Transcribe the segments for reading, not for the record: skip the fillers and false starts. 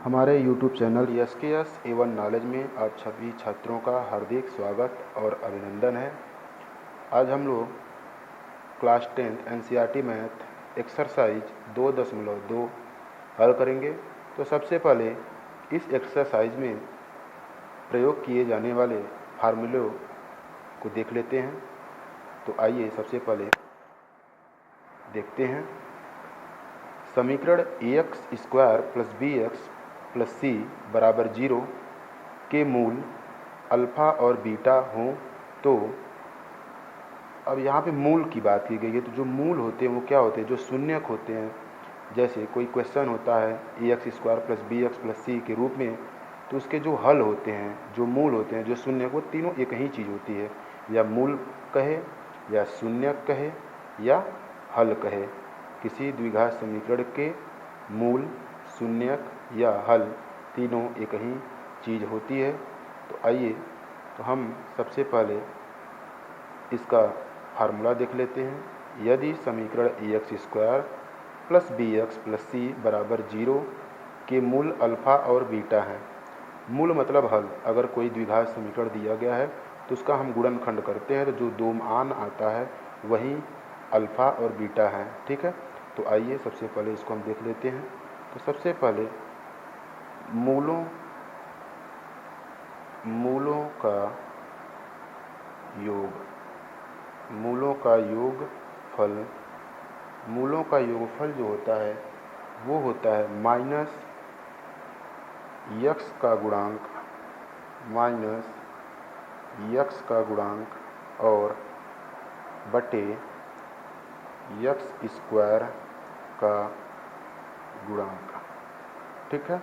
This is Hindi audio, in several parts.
हमारे YouTube channel SKS A1 knowledge में आप सभी छात्रों का हार्दिक स्वागत और अभिनंदन है। आज हम लोग क्लास 10 NCERT मैथ एक्सरसाइज 2.2 हल करेंगे। तो सबसे पहले इस एक्सरसाइज में प्रयोग किए जाने वाले फार्मूलों को देख लेते हैं। तो आइए सबसे पहले देखते हैं। समीकरण ax² + bx + c बराबर 0 के मूल अल्फ़ा और बीटा हों तो अब यहाँ पे मूल की बात की गई है। तो जो मूल होते हैं वो क्या होते हैं? जो शून्यक होते हैं। जैसे कोई क्वेश्चन होता है ax² + bx + c के रूप में, तो उसके जो हल होते हैं, जो मूल होते हैं, जो शून्यक, वो तीनों एक ही चीज़ होती है। या मूल कहे, या शून्यक कहे, या हल कहे। किसी द्विघात समीकरण के मूल, शून्यक या हल तीनों एक ही चीज़ होती है। तो आइए तो हम सबसे पहले इसका फार्मूला देख लेते हैं। यदि समीकरण ax² + bx + c बराबर 0 के मूल अल्फ़ा और बीटा हैं। मूल मतलब हल। अगर कोई द्विघात समीकरण दिया गया है तो उसका हम गुणनखंड करते हैं, तो जो दो मान आता है वही अल्फ़ा और बीटा है। ठीक है। तो आइए सबसे पहले इसको हम देख लेते हैं। तो सबसे पहले मूलों का योग, मूलों का योगफल, मूलों का योगफल जो होता है वो होता है माइनस यक्स का गुणांक, माइनस यक्स का गुणांक और बटे x² का गुणांक। ठीक है।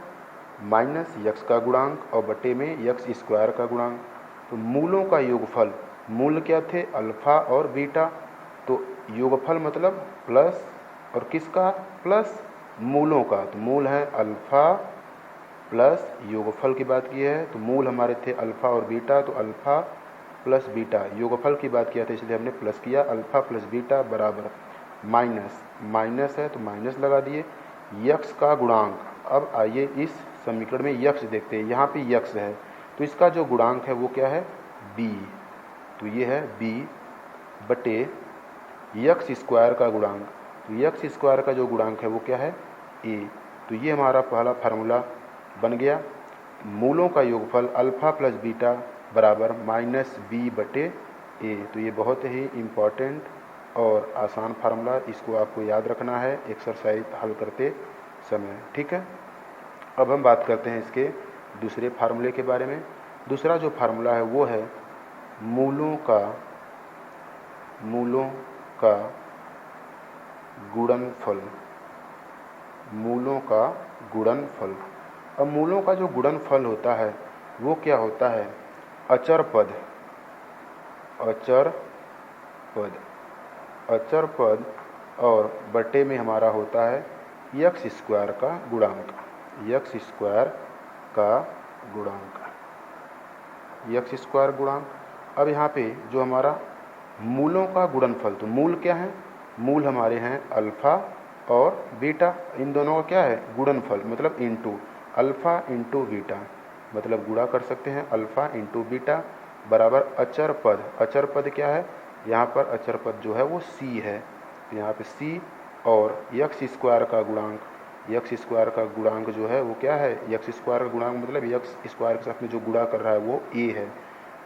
माइनस यक्स का गुणांक और बटे में x² का गुणांक। तो मूलों का योगफल, मूल क्या थे? अल्फ़ा और बीटा। तो योगफल मतलब प्लस, और किसका? प्लस मूलों का। तो मूल है अल्फ़ा प्लस योगफल की बात की है। तो मूल हमारे थे अल्फ़ा और बीटा, तो अल्फ़ा प्लस बीटा। योगफल की बात किया था इसलिए हमने प्लस किया। अल्फ़ा प्लस बीटा बराबर माइनस, माइनस है तो माइनस लगा दिए, यक्स का गुणांक। अब आइए इस समीकरण में यक्स देखते हैं। यहाँ पे यक्स है तो इसका जो गुणांक है वो क्या है? b। तो ये है b बटे x² का गुणांक। तो x² का जो गुणांक है वो क्या है? a। तो ये हमारा पहला फार्मूला बन गया। मूलों का योगफल अल्फ़ा प्लस बीटा बराबर -b बटे a। तो ये बहुत ही इम्पॉर्टेंट और आसान फार्मूला, इसको आपको याद रखना है एक्सरसाइज हल करते समय। ठीक है। अब हम बात करते हैं इसके दूसरे फार्मूले के बारे में। दूसरा जो फार्मूला है वो है मूलों का गुणनफल, मूलों का गुणनफल। अब मूलों का जो गुणनफल होता है वो क्या होता है? अचर पद, अचर पद, अचर पद और बटे में हमारा होता है x² का गुणांक, x² का गुणांक, x² गुणांक। अब यहाँ पे जो हमारा मूलों का गुणनफल, तो मूल क्या है? मूल हमारे हैं अल्फ़ा और बीटा। इन दोनों का क्या है? गुणनफल, मतलब इंटू अल्फ़ा इंटू बीटा, मतलब गुणा कर सकते हैं अल्फ़ा इंटू बीटा बराबर अचर पद। अचर पद क्या है? यहाँ पर अचर पद जो है वो c है। तो यहाँ पे c और x² का गुणांक, x² का गुणांक जो है वो क्या है? x² का गुणांक मतलब x² के साथ में जो गुणा कर रहा है वो a है।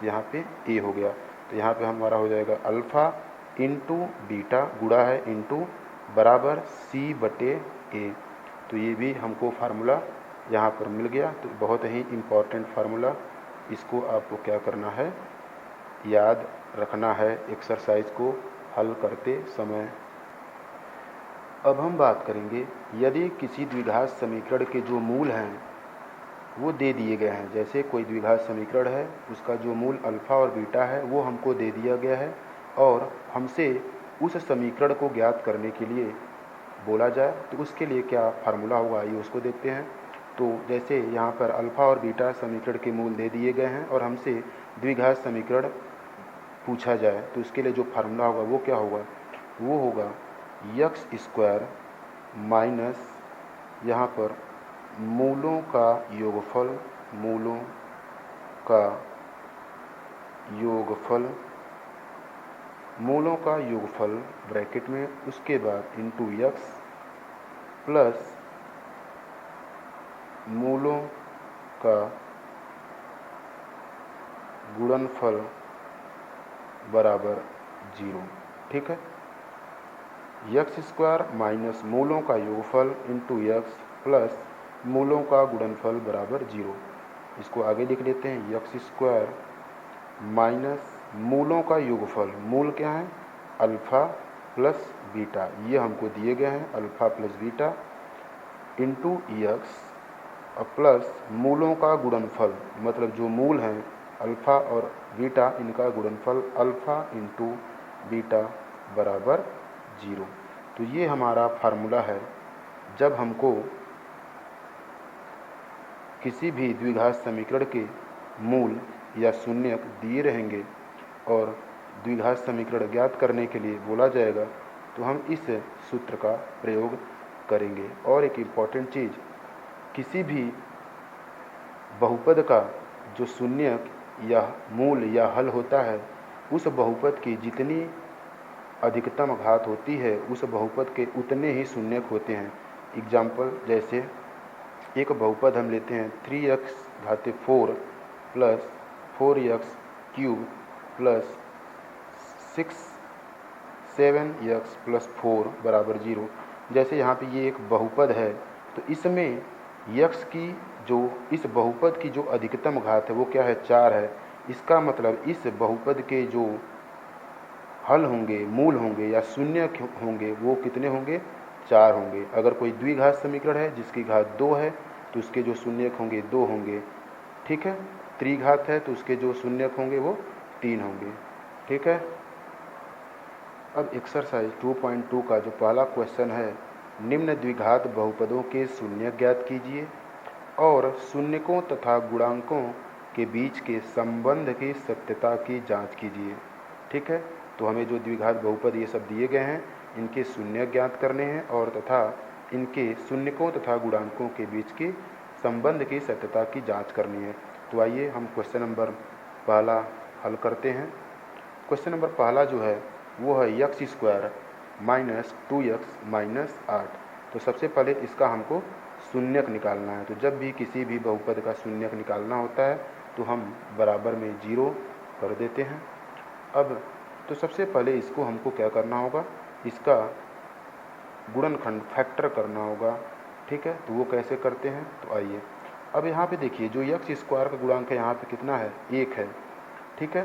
तो यहाँ पे a हो गया। तो यहाँ पे हमारा हो जाएगा अल्फ़ा इंटू बीटा, गुणा है इंटू बराबर c बटे a। तो ये भी हमको फार्मूला यहाँ पर मिल गया। तो बहुत ही इम्पॉर्टेंट फार्मूला, इसको आपको क्या करना है? याद रखना है एक्सरसाइज को हल करते समय। अब हम बात करेंगे यदि किसी द्विघात समीकरण के जो मूल हैं वो दे दिए गए हैं। जैसे कोई द्विघात समीकरण है, उसका जो मूल अल्फ़ा और बीटा है वो हमको दे दिया गया है और हमसे उस समीकरण को ज्ञात करने के लिए बोला जाए, तो उसके लिए क्या फार्मूला होगा आइए उसको देखते हैं। तो जैसे यहाँ पर अल्फ़ा और बीटा समीकरण के मूल दे दिए गए हैं और हमसे द्विघात समीकरण पूछा जाए, तो उसके लिए जो फार्मूला होगा वो क्या होगा? वो होगा x² माइनस यहाँ पर मूल मूलों का योगफल, मूलों का योगफल, मूलों का योगफल ब्रैकेट में, उसके बाद इंटू यक्स प्लस मूलों का गुणनफल बराबर 0। ठीक है, यक्स स्क्वायर माइनस मूलों का योगफल इंटू यक्स प्लस मूलों का गुणनफल बराबर 0। इसको आगे लिख लेते हैं, यक्स स्क्वायर माइनस मूलों का योगफल, मूल क्या है अल्फ़ा प्लस बीटा, ये हमको दिए गए हैं अल्फ़ा प्लस बीटा, इंटू यक्स प्लस मूलों का गुणनफल, मतलब जो मूल हैं अल्फ़ा और बीटा, इनका गुणनफल अल्फ़ा इंटू बीटा बराबर 0। तो ये हमारा फार्मूला है जब हमको किसी भी द्विघात समीकरण के मूल या शून्यक दिए रहेंगे और द्विघात समीकरण ज्ञात करने के लिए बोला जाएगा तो हम इस सूत्र का प्रयोग करेंगे। और एक इम्पॉर्टेंट चीज़, किसी भी बहुपद का जो शून्यक या मूल या हल होता है, उस बहुपद की जितनी अधिकतम घात होती है उस बहुपद के उतने ही शून्यक होते हैं। एग्जाम्पल, जैसे एक बहुपद हम लेते हैं 3x घाते 4 plus 4x cube plus 7x plus 4 बराबर 0। जैसे यहाँ पे ये एक बहुपद है तो इसमें यक्स की जो इस बहुपद की जो अधिकतम घात है वो क्या है 4 है। इसका मतलब इस बहुपद के जो हल होंगे, मूल होंगे या शून्य होंगे वो कितने होंगे 4 होंगे। अगर कोई द्विघात समीकरण है जिसकी घात 2 है तो उसके जो शून्यक होंगे 2 होंगे। ठीक है, त्रिघात है तो उसके जो शून्यक होंगे वो 3 होंगे। ठीक है, अब एक्सरसाइज 2.2 का जो पहला क्वेश्चन है, निम्न द्विघात बहुपदों के शून्यक ज्ञात कीजिए और शून्यकों तथा गुणांकों के बीच के संबंध की सत्यता की जांच कीजिए। ठीक है, तो हमें जो द्विघात बहुपद ये सब दिए गए हैं इनके शून्यक ज्ञात करने हैं और तथा इनके शून्यकों तथा गुणांकों के बीच के संबंध की सत्यता की जांच करनी है। तो आइए हम क्वेश्चन नंबर पहला हल करते हैं। क्वेश्चन नंबर पहला जो है वो है x square minus 2x minus 8। तो सबसे पहले इसका हमको शून्यक निकालना है। तो जब भी किसी भी बहुपद का शून्यक निकालना होता है तो हम बराबर में 0 कर देते हैं। अब तो सबसे पहले इसको हमको क्या करना होगा, इसका गुणनखंड फैक्टर करना होगा। ठीक है, तो वो कैसे करते हैं, तो आइए अब यहाँ पे देखिए जो यक्स स्क्वायर का गुणांक है यहाँ पे कितना है 1 है। ठीक है,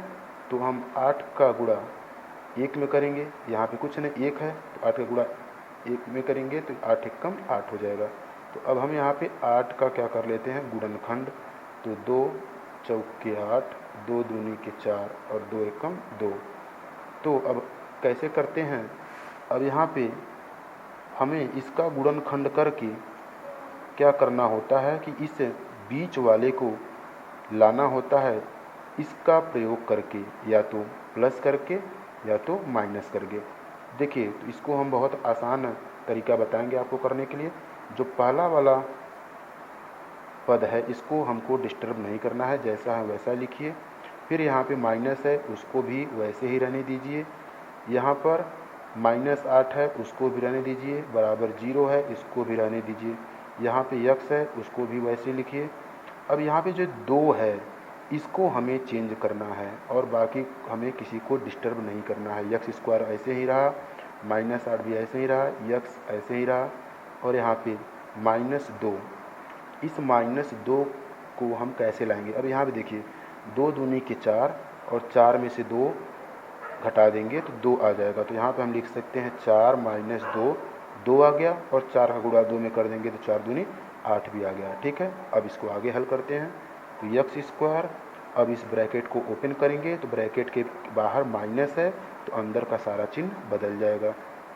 तो हम 8 का गुणा 1 में करेंगे, यहाँ पे कुछ नहीं 1 है तो 8 का गुणा 1 में करेंगे तो 8 एकम 8 हो जाएगा। तो अब हम यहाँ पे 8 का क्या कर लेते हैं गुणनखंड, तो 2 चौके 8, 2 दूनी के 4 और 2 एकम 2। तो अब कैसे करते हैं, अब यहाँ पे हमें इसका गुणनखंड करके क्या करना होता है कि इस बीच वाले को लाना होता है इसका प्रयोग करके, या तो प्लस करके या तो माइनस करके। देखिए, तो इसको हम बहुत आसान तरीका बताएंगे आपको करने के लिए। जो पहला वाला पद है इसको हमको डिस्टर्ब नहीं करना है, जैसा है वैसा लिखिए। फिर यहाँ पे माइनस है उसको भी वैसे ही रहने दीजिए। यहाँ पर -8 है उसको भी रहने दीजिए, बराबर 0 है इसको भी रहने दीजिए। यहाँ पे यक्स है उसको भी वैसे लिखिए। अब यहाँ पे जो 2 है इसको हमें चेंज करना है और बाकी हमें किसी को डिस्टर्ब नहीं करना है। यक्स स्क्वायर ऐसे ही रहा, -8 भी ऐसे ही रहा, यक्स ऐसे ही रहा और यहाँ पे -2। इस -2 को हम कैसे लाएंगे, अब यहाँ पे देखिए 2 दूनी के 4 और 4 में से 2 घटा देंगे तो 2 आ जाएगा। तो यहाँ पे हम लिख सकते हैं 4 - 2, 2 आ गया और 4 का गुणा 2 में कर देंगे तो 4 दूनी 8 भी आ गया। ठीक है, अब इसको आगे हल करते हैं। तो यक्स स्क्वायर, अब इस ब्रैकेट को ओपन करेंगे तो ब्रैकेट के बाहर माइनस है तो अंदर का सारा चिन्ह बदल जाएगा।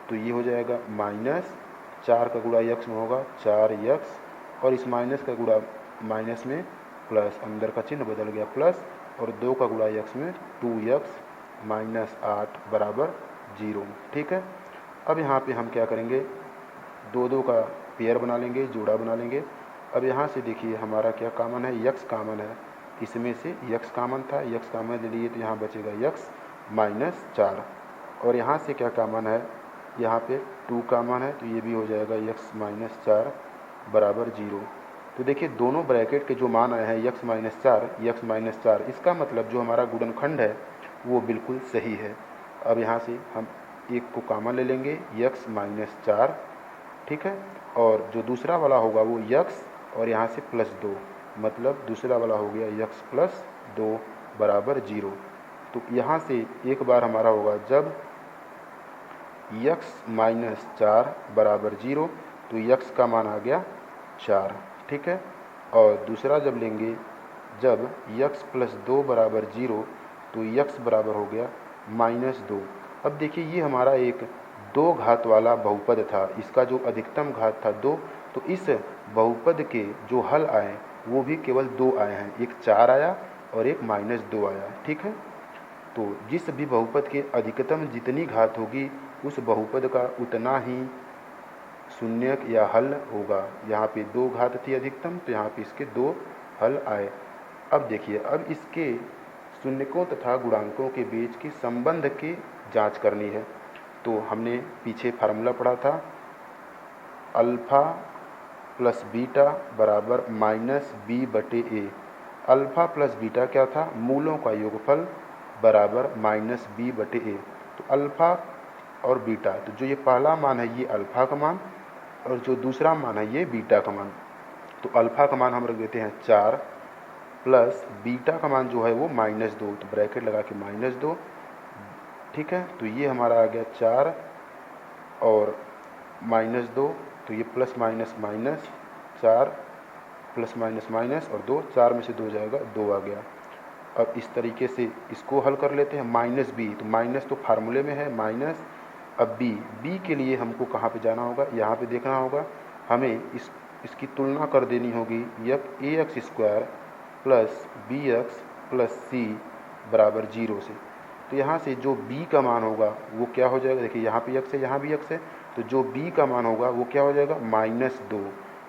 तो ये हो जाएगा -4 का गुणा यक्स में होगा 4x और इस माइनस का गुणा माइनस में प्लस, अंदर का चिन्ह बदल गया प्लस, और 2 का गुणा यक्स में 2x -8 बराबर 0। ठीक है, अब यहाँ पे हम क्या करेंगे 2 का पेयर बना लेंगे, जोड़ा बना लेंगे। अब यहाँ से देखिए हमारा क्या कॉमन है, यक्स कॉमन है, इसमें से यक्स कॉमन था, यक्स कॉमन ले लिए तो यहाँ बचेगा यक्स माइनस 4। और यहाँ से क्या कॉमन है, यहाँ पे 2 कॉमन है, तो ये भी हो जाएगा यक्स माइनस 4 बराबर 0। तो देखिए दोनों ब्रैकेट के जो मान आए हैं यक्स माइनस 4, इसका मतलब जो हमारा गुणनखंड है वो बिल्कुल सही है। अब यहाँ से हम एक को कॉमन ले लेंगे, यक्स माइनस 4, ठीक है, और जो दूसरा वाला होगा वो यक्स और यहाँ से प्लस 2, मतलब दूसरा वाला हो गया यक्स प्लस 2 बराबर 0। तो यहाँ से एक बार हमारा होगा जब यक्स माइनस 4 बराबर 0, तो यक्स का मान आ गया 4, ठीक है। और दूसरा जब लेंगे जब यक्स प्लस 2 बराबर 0, तो यक्स बराबर हो गया माइनस 2। अब देखिए ये हमारा एक 2 घात वाला बहुपद था, इसका जो अधिकतम घात था 2, तो इस बहुपद के जो हल आए वो भी केवल 2 आए हैं, एक 4 आया और एक माइनस 2 आया, ठीक है। तो जिस भी बहुपद के अधिकतम जितनी घात होगी उस बहुपद का उतना ही शून्यक या हल होगा। यहाँ पे 2 घात थी अधिकतम, तो यहाँ पे इसके 2 हल आए। अब देखिए, अब इसके शून्यकों तथा गुणांकों के बीच के संबंध की जांच करनी है। तो हमने पीछे फार्मूला पढ़ा था, अल्फ़ा प्लस बीटा बराबर माइनस बी बटे ए। अल्फ़ा प्लस बीटा क्या था, मूलों का योगफल बराबर माइनस बी बटे ए। तो अल्फ़ा और बीटा, तो जो ये पहला मान है ये अल्फ़ा का मान और जो दूसरा मान है ये बीटा का मान। तो अल्फ़ा का मान हम रख देते हैं 4 प्लस बीटा का मान जो है वो माइनस 2, तो ब्रैकेट लगा के माइनस 2, ठीक है। तो ये हमारा आ गया 4 और माइनस 2, तो ये plus minus minus 4 plus minus minus और 2, 4 में से 2 जाएगा, 2 आ गया। अब इस तरीके से इसको हल कर लेते हैं। माइनस बी, तो माइनस तो फार्मूले में है माइनस। अब बी के लिए हमको कहाँ पे जाना होगा, यहाँ पे देखना होगा, हमें इसकी तुलना कर देनी होगी a x square plus b x plus c बराबर 0 से। तो यहाँ से जो b का मान होगा वो क्या हो जाएगा, देखिए यहाँ पे x है यहाँ भी x है, तो जो b का मान होगा वो क्या हो जाएगा माइनस 2,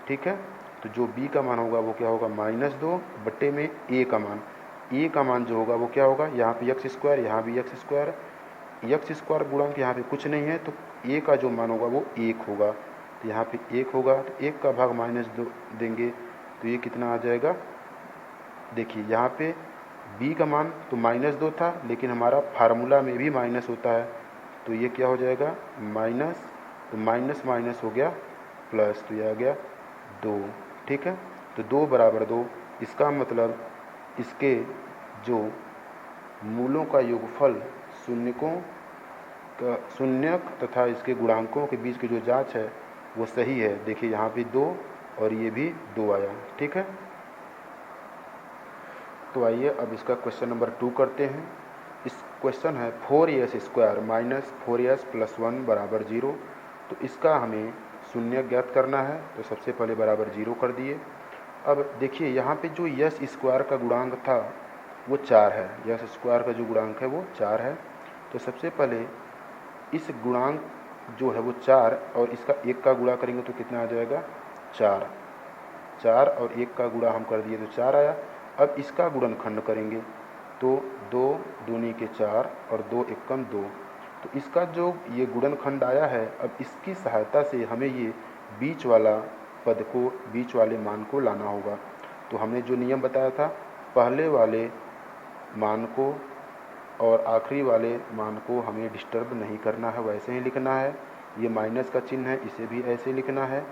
ठीक है। तो जो b का मान होगा वो क्या होगा माइनस 2 बटे में a का मान, a का मान जो होगा वो क्या होगा, यहाँ पे एक्स स्क्वायर यहाँ भी एक्स स्क्वायर गुणांक यहाँ पे कुछ नहीं है, तो a का जो मान होगा वो 1 होगा। तो यहाँ पे 1 होगा, तो 1 का भाग माइनस 2 देंगे तो ये कितना आ जाएगा, देखिए यहाँ पे b का मान तो माइनस 2 था, लेकिन हमारा फार्मूला में भी माइनस होता है, तो ये क्या हो जाएगा माइनस, तो माइनस माइनस हो गया प्लस, तो ये आ गया 2, ठीक है। तो 2 बराबर 2, इसका मतलब इसके जो मूलों का योगफल शून्यक तथा इसके गुणांकों के बीच की जो जांच है वो सही है। देखिए यहाँ भी 2 और ये भी 2 आया, ठीक है। तो आइए अब इसका क्वेश्चन नंबर 2 करते हैं। इस क्वेश्चन है 4s square minus 4s plus 1 बराबर 0। तो इसका हमें शून्य ज्ञात करना है, तो सबसे पहले बराबर 0 कर दिए। अब देखिए यहाँ पे जो यस स्क्वायर का गुणांक था वो 4 है, यस स्क्वायर का जो गुणांक है वो 4 है। तो सबसे पहले इस गुणांक जो है वो 4 और इसका 1 का गुणा करेंगे तो कितना आ जाएगा 4 और 1 का गुणा हम कर दिए तो 4 आया। अब इसका गुणनखंड करेंगे तो 2 दूनी के 4 और 2 एकम 2, तो इसका जो ये गुणनखंड आया है, अब इसकी सहायता से हमें ये बीच वाला पद को, बीच वाले मान को लाना होगा। तो हमने जो नियम बताया था, पहले वाले मान को और आखिरी वाले मान को हमें डिस्टर्ब नहीं करना है, वैसे ही लिखना है। ये माइनस का चिन्ह है, इसे भी ऐसे लिखना है।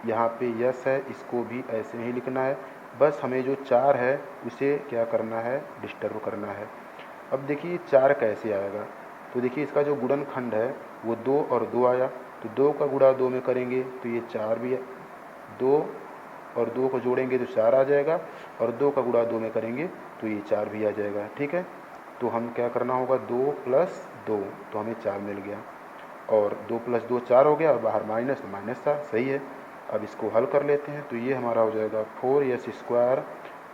यहाँ पे यस है, इसको भी ऐसे ही लिखना है। बस हमें जो 4 है उसे क्या करना है, डिस्टर्ब करना है। अब देखिए 4 कैसे आएगा, तो देखिए इसका जो गुणनखंड है वो 2 और 2 आया, तो 2 का गुणा 2 में करेंगे तो ये 4 भी, 2 और 2 को जोड़ेंगे तो 4 आ जाएगा, और 2 का गुणा 2 में करेंगे तो ये 4 भी आ जाएगा, ठीक है। तो हम क्या करना होगा, 2 प्लस 2, तो हमें 4 मिल गया, और 2 प्लस 2 4 हो गया, और बाहर माइनस, तो माइनस था, सही है। अब इसको हल कर लेते हैं, तो ये हमारा हो जाएगा 4s स्क्वायर।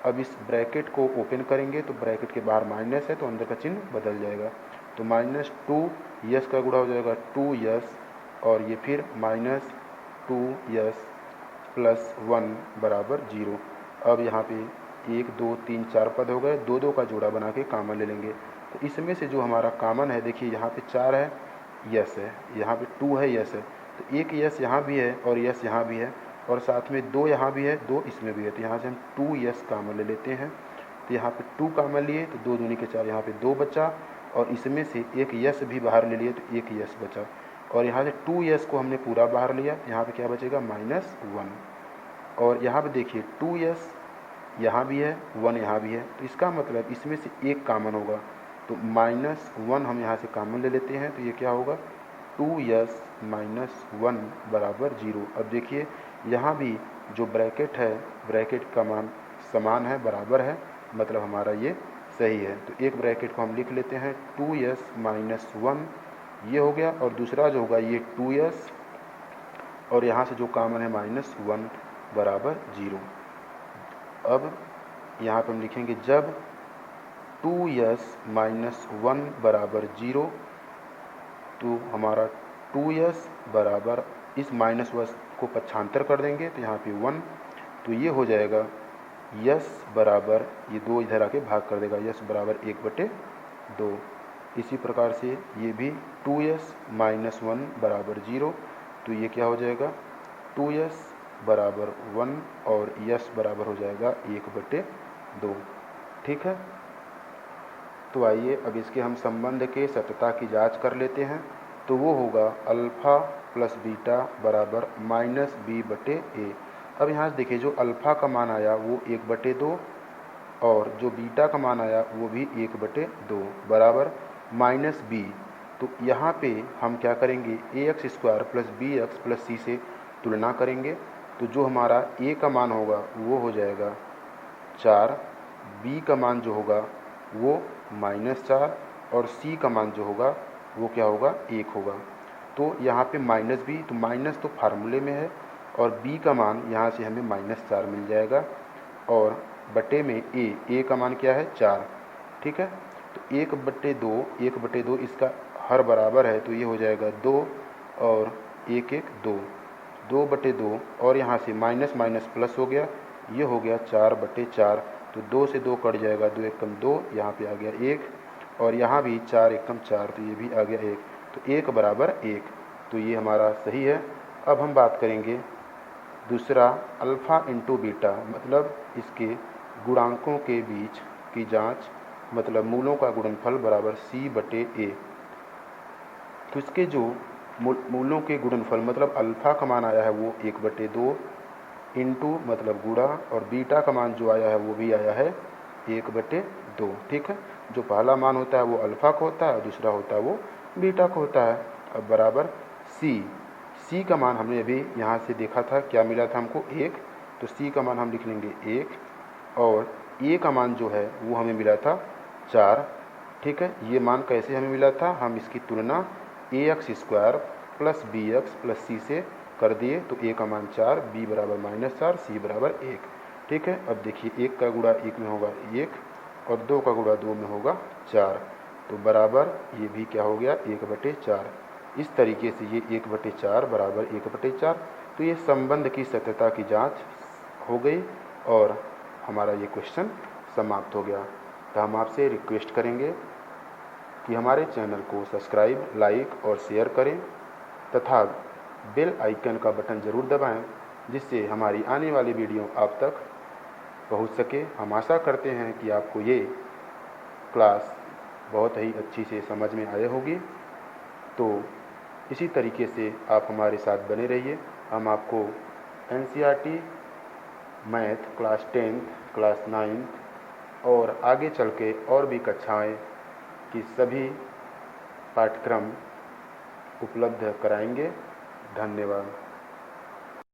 अब इस ब्रैकेट को ओपन करेंगे तो ब्रैकेट के बाहर माइनस है तो अंदर का चिन्ह बदल जाएगा, तो माइनस 2 यस का गुणा हो जाएगा 2s, और ये फिर माइनस 2s, प्लस 1 बराबर 0। अब यहाँ पे 1 2 3 4 पद हो गए, 2 2 का जोड़ा बना के कॉमन ले लेंगे। तो इसमें से जो हमारा कॉमन है, देखिए यहाँ पे 4 है, यस है, यहाँ पे 2 है, यस है, तो एक यस यहाँ भी है और यस यहाँ भी है, और साथ में 2 यहाँ भी है, 2 इसमें भी है, तो यहाँ से हम 2 यस कॉमन ले लेते हैं। तो यहाँ पे 2 कॉमन लिए तो 2 दूनी के 4, यहाँ पे 2 बचा, और इसमें से एक यस भी बाहर ले लिए तो एक यस बचा, और यहाँ से 2 यस को हमने पूरा बाहर लिया, यहाँ पे क्या बचेगा -1। और यहाँ पे देखिए 2 यस यहाँ भी है, 1 यहाँ भी है, तो इसका मतलब इसमें से एक कॉमन होगा, तो -1 हम यहाँ से कॉमन ले लेते हैं, तो ये क्या होगा 2s - 1 बराबर 0। अब देखिए यहाँ भी जो ब्रैकेट है, ब्रैकेट का मान समान है, बराबर है, मतलब हमारा ये सही है। तो एक ब्रैकेट को हम लिख लेते हैं 2s - 1, ये हो गया, और दूसरा जो होगा ये 2s, और यहाँ से जो कॉमन है -1 बराबर 0। अब यहाँ पर हम लिखेंगे जब 2s - 1 बराबर 0, तो हमारा 2s बराबर इस -1 को पक्षांतर कर देंगे तो यहाँ पे 1, तो ये हो जाएगा यस बराबर, ये 2 इधर आके भाग कर देगा, यस बराबर 1/2। इसी प्रकार से ये भी 2s - 1 बराबर 0, तो ये क्या हो जाएगा 2s बराबर 1 और यस बराबर हो जाएगा 1/2। ठीक है, तो आइए अब इसके हम संबंध के सत्यता की जांच कर लेते हैं। तो वो होगा अल्फ़ा प्लस बीटा बराबर -b/a। अब यहाँ से देखिए जो अल्फ़ा का मान आया वो 1/2, और जो बीटा का मान आया वो भी 1/2 बराबर -b। तो यहाँ पे हम क्या करेंगे, ax² plus bx plus c से तुलना करेंगे। तो जो हमारा a का मान होगा वो हो जाएगा 4, b का मान जो होगा वो -4, और c का मान जो होगा वो क्या होगा 1 होगा। तो यहाँ पे -b, तो माइनस तो फार्मूले में है, और b का मान यहाँ से हमें -4 मिल जाएगा, और बटे में a का मान क्या है 4। ठीक है, तो 1/2 इसका हर बराबर है, तो ये हो जाएगा 2, और 1 1 2, 2/2, और यहाँ से माइनस माइनस प्लस हो गया, ये हो गया 4/4। तो 2 से 2 कट जाएगा, 2 एकम 2, यहाँ पे आ गया 1, और यहाँ भी 4 एकम 4, तो ये भी आ गया 1, तो 1 बराबर 1, तो ये हमारा सही है। अब हम बात करेंगे दूसरा अल्फ़ा इंटू बीटा, मतलब इसके गुणांकों के बीच की जांच, मतलब मूलों का गुणनफल बराबर c/a। तो इसके जो मूलों के गुणनफल, मतलब अल्फ़ा का मान आया है वो 1/2 इंटू मतलब गुणा, और बीटा का मान जो आया है वो भी आया है 1/2। ठीक है, जो पहला मान होता है वो अल्फ़ा का होता है, और दूसरा होता है वो बीटा का होता है। अब बराबर c का मान हमने अभी यहाँ से देखा था, क्या मिला था हमको 1, तो c का मान हम लिख लेंगे 1, और a का मान जो है वो हमें मिला था 4। ठीक है, ये मान कैसे हमें मिला था, हम इसकी तुलना ax² plus bx plus c से कर दिए, तो a का मान 4, b बराबर -4, c बराबर 1। ठीक है, अब देखिए 1 का गुणा 1 में होगा 1, और 2 का गुणा 2 में होगा 4, तो बराबर ये भी क्या हो गया 1/4। इस तरीके से ये 1/4 बराबर 1/4। तो ये संबंध की सत्यता की जांच हो गई, और हमारा ये क्वेश्चन समाप्त हो गया। तो हम आपसे रिक्वेस्ट करेंगे कि हमारे चैनल को सब्सक्राइब, लाइक और शेयर करें, तथा बेल आइकन का बटन ज़रूर दबाएं, जिससे हमारी आने वाली वीडियो आप तक पहुंच सके। हम आशा करते हैं कि आपको ये क्लास बहुत ही अच्छी से समझ में आए होगी। तो इसी तरीके से आप हमारे साथ बने रहिए। हम आपको NCERT math class 10th, class 9th और आगे चल के और भी कक्षाएं की सभी पाठ्यक्रम उपलब्ध कराएंगे। धन्यवाद।